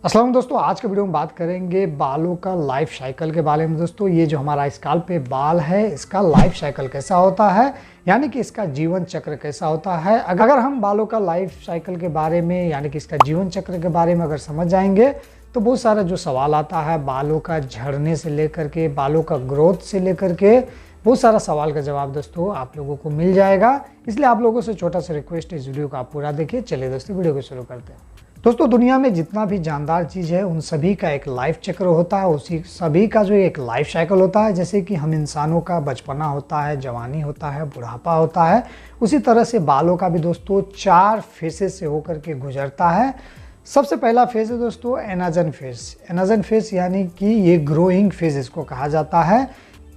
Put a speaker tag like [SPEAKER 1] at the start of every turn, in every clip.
[SPEAKER 1] अस्सलाम दोस्तों, आज के वीडियो में बात करेंगे बालों का लाइफ साइकिल के बारे में। दोस्तों, ये जो हमारा स्काल्प पे बाल है, इसका लाइफ साइकिल कैसा होता है, यानी कि इसका जीवन चक्र कैसा होता है। अगर हम बालों का लाइफ साइकिल के बारे में यानी कि इसका जीवन चक्र के बारे में अगर समझ जाएंगे तो बहुत सारा जो सवाल आता है बालों का झड़ने से लेकर के, बालों का ग्रोथ से लेकर के, बहुत सारा सवाल का जवाब दोस्तों आप लोगों को मिल जाएगा। इसलिए आप लोगों से छोटा सा रिक्वेस्ट है, इस वीडियो को आप पूरा देखिए। चलिए दोस्तों, वीडियो को शुरू करते हैं। दोस्तों, दुनिया में जितना भी जानदार चीज़ है उन सभी का एक लाइफ चक्र होता है, उसी सभी का जो एक लाइफ साइकिल होता है। जैसे कि हम इंसानों का बचपना होता है, जवानी होता है, बुढ़ापा होता है, उसी तरह से बालों का भी दोस्तों 4 फेसेस से होकर के गुजरता है। सबसे पहला फेज है दोस्तों एनाजन फेज। एनाजन फेज यानी कि ये ग्रोइंग फेज इसको कहा जाता है।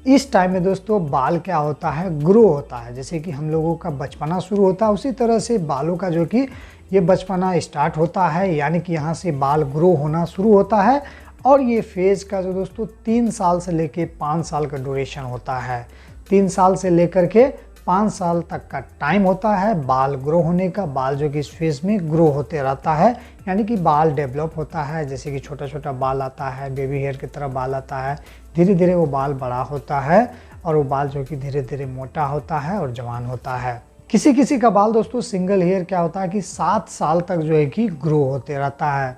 [SPEAKER 1] इस टाइम में दोस्तों बाल क्या होता है, ग्रो होता है। जैसे कि हम लोगों का बचपना शुरू होता है, उसी तरह से बालों का जो कि ये बचपना स्टार्ट होता है, यानी कि यहाँ से बाल ग्रो होना शुरू होता है। और ये फेज़ का जो दोस्तों 3 साल से लेके 5 साल का ड्यूरेशन होता है। 3 साल से लेकर के 5 साल तक का टाइम होता है बाल ग्रो होने का। बाल जो कि इस फेज़ में ग्रो होते रहता है, यानी कि बाल डेवलप होता है। जैसे कि छोटा छोटा बाल आता है, बेबी हेयर की तरह बाल आता है, धीरे धीरे वो बाल बड़ा होता है और वो बाल जो कि धीरे धीरे मोटा होता है और जवान होता है। किसी किसी का बाल दोस्तों सिंगल हेयर क्या होता है कि 7 साल तक जो है कि ग्रो होते रहता है।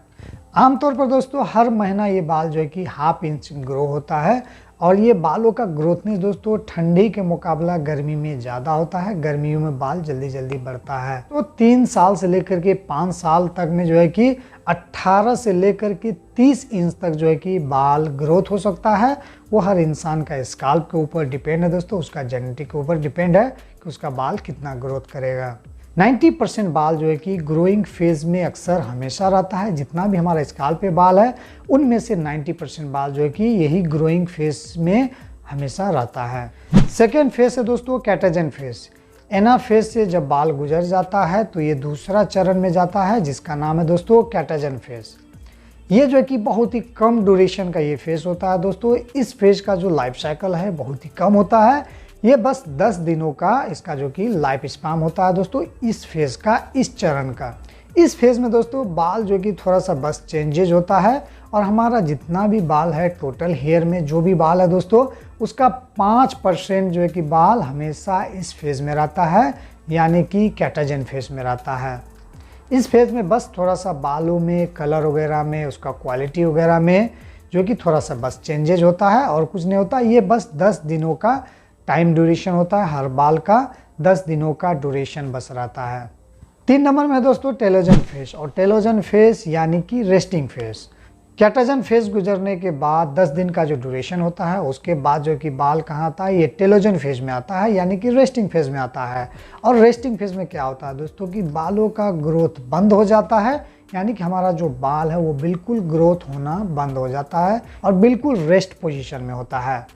[SPEAKER 1] आमतौर पर दोस्तों हर महीना ये बाल जो है कि ½ इंच ग्रो होता है। और ये बालों का ग्रोथनेस दोस्तों ठंडी के मुकाबला गर्मी में ज़्यादा होता है। गर्मियों में बाल जल्दी जल्दी बढ़ता है। तो 3 साल से लेकर के 5 साल तक में जो है कि 18 से लेकर के 30 इंच तक जो है कि बाल ग्रोथ हो सकता है। वो हर इंसान का स्काल्प के ऊपर डिपेंड है दोस्तों, उसका जेनेटिक के ऊपर डिपेंड है कि उसका बाल कितना ग्रोथ करेगा। 90% बाल जो है कि ग्रोइंग फेज में अक्सर हमेशा रहता है। जितना भी हमारा स्काल्प पे बाल है उनमें से 90% बाल जो है कि यही ग्रोइंग फेज में हमेशा रहता है। सेकेंड फेज है दोस्तों कैटाजन फेज। एना फेज से जब बाल गुजर जाता है तो ये दूसरा चरण में जाता है, जिसका नाम है दोस्तों कैटाजन फेज। ये जो है कि बहुत ही कम ड्यूरेशन का ये फेज होता है दोस्तों। इस फेज का जो लाइफ साइकिल है बहुत ही कम होता है। ये बस 10 दिनों का इसका जो कि लाइफ स्पैन होता है दोस्तों इस फेज का, इस चरण का। इस फेज में दोस्तों बाल जो कि थोड़ा सा बस चेंजेज होता है और हमारा जितना भी बाल है, टोटल हेयर में जो भी बाल है दोस्तों, उसका 5% जो है कि बाल हमेशा इस फेज में रहता है, यानी कि कैटाजन फेज में रहता है। इस फेज में बस थोड़ा सा बालों में कलर वगैरह में, उसका क्वालिटी वगैरह में जो कि थोड़ा सा बस चेंजेज होता है और कुछ नहीं होता। ये बस 10 दिनों का टाइम ड्यूरेशन होता है। हर बाल का 10 दिनों का ड्यूरेशन बस रहता है। 3 नंबर में दोस्तों टेलोजन फेज। और टेलोजन फेज यानी कि रेस्टिंग फेज। कैटाजन फेज गुजरने के बाद 10 दिन का जो ड्यूरेशन होता है उसके बाद जो कि बाल कहाँ आता है, ये टेलोजन फेज में आता है, यानी कि रेस्टिंग फेज में आता है। और रेस्टिंग फेज में क्या होता है दोस्तों कि बालों का ग्रोथ बंद हो जाता है, यानी कि हमारा जो बाल है वो बिल्कुल ग्रोथ होना बंद हो जाता है और बिल्कुल रेस्ट पोजिशन में होता है।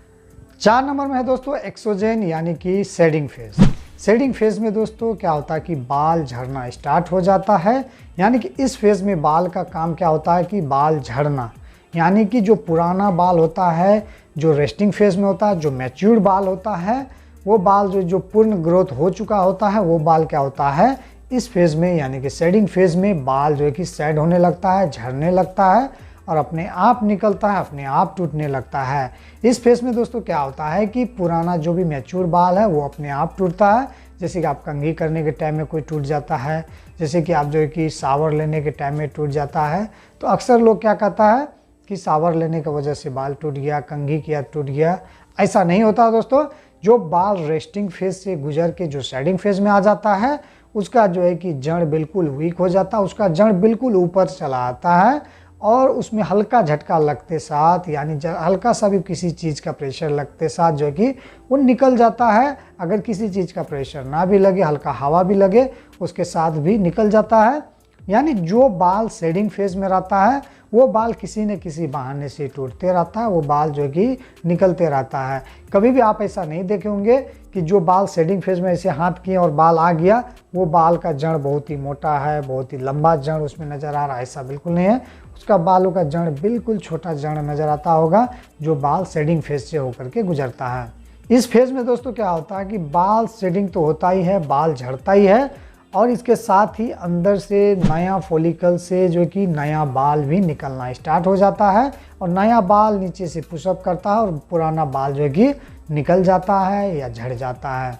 [SPEAKER 1] 4 नंबर में है दोस्तों एक्सोजन यानी कि शेडिंग फेज। शेडिंग फेज में दोस्तों क्या होता है कि बाल झड़ना स्टार्ट हो जाता है, यानी कि इस फेज में बाल का काम क्या होता है कि बाल झड़ना, यानी कि जो पुराना बाल होता है, जो रेस्टिंग फेज में होता है, जो मैच्योर्ड बाल होता है, वो बाल जो पूर्ण ग्रोथ हो चुका होता है, वो बाल क्या होता है इस फेज में, यानी कि शेडिंग फेज में बाल जो है कि शेड होने लगता है, झड़ने लगता है और अपने आप निकलता है, अपने आप टूटने लगता है। इस फेज में दोस्तों क्या होता है कि पुराना जो भी मैच्योर बाल है वो अपने आप टूटता है। जैसे कि आप कंघी करने के टाइम में कोई टूट जाता है, जैसे कि आप जो है कि शावर लेने के टाइम में टूट जाता है, तो अक्सर लोग क्या कहता है कि शावर लेने की वजह से बाल टूट गया, कंघी किया टूट गया। ऐसा नहीं होता दोस्तों। जो बाल रेस्टिंग फेज से गुजर के जो शेडिंग फेज में आ जाता है उसका जो है कि जड़ बिल्कुल वीक हो जाता है, उसका जड़ बिल्कुल ऊपर चला आता है और उसमें हल्का झटका लगते साथ, यानी हल्का सा भी किसी चीज़ का प्रेशर लगते साथ जो कि वो निकल जाता है। अगर किसी चीज़ का प्रेशर ना भी लगे, हल्का हवा भी लगे, उसके साथ भी निकल जाता है। यानी जो बाल शेडिंग फेज में रहता है वो बाल किसी न किसी बहाने से टूटते रहता है, वो बाल जो कि निकलते रहता है। कभी भी आप ऐसा नहीं देखे होंगे कि जो बाल शेडिंग फेज में ऐसे हाथ किए और बाल आ गया, वो बाल का जड़ बहुत ही मोटा है, बहुत ही लंबा जड़ उसमें नज़र आ रहा है, ऐसा बिल्कुल नहीं है। उसका बालों का जड़ बिल्कुल छोटा जड़ नज़र आता होगा जो बाल शेडिंग फेज से होकर के गुजरता है। इस फेज में दोस्तों क्या होता है कि बाल शेडिंग तो होता ही है, बाल झड़ता ही है और इसके साथ ही अंदर से नया फॉलिकल से जो कि नया बाल भी निकलना स्टार्ट हो जाता है और नया बाल नीचे से पुशअप करता है और पुराना बाल जो कि निकल जाता है या झड़ जाता है।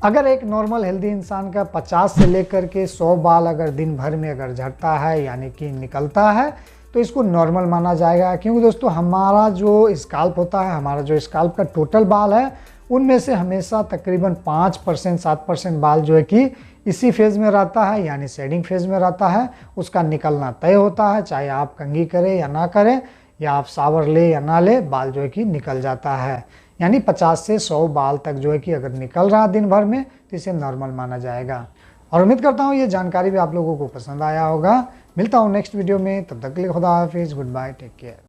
[SPEAKER 1] अगर एक नॉर्मल हेल्दी इंसान का 50 से लेकर के 100 बाल अगर दिन भर में अगर झड़ता है यानी कि निकलता है तो इसको नॉर्मल माना जाएगा, क्योंकि दोस्तों हमारा जो स्काल्प होता है, हमारा जो स्काल्प का टोटल बाल है उनमें से हमेशा तकरीबन 5% 7% बाल जो है कि इसी फेज़ में रहता है यानी शेडिंग फेज़ में रहता है। उसका निकलना तय होता है, चाहे आप कंघी करें या ना करें या आप शावर ले या ना ले, बाल जो है कि निकल जाता है। यानी 50 से 100 बाल तक जो है कि अगर निकल रहा है दिन भर में तो इसे नॉर्मल माना जाएगा। और उम्मीद करता हूँ ये जानकारी भी आप लोगों को पसंद आया होगा। मिलता हूँ नेक्स्ट वीडियो में, तब तक के लिए खुदा हाफिज़, गुड बाय, टेक केयर।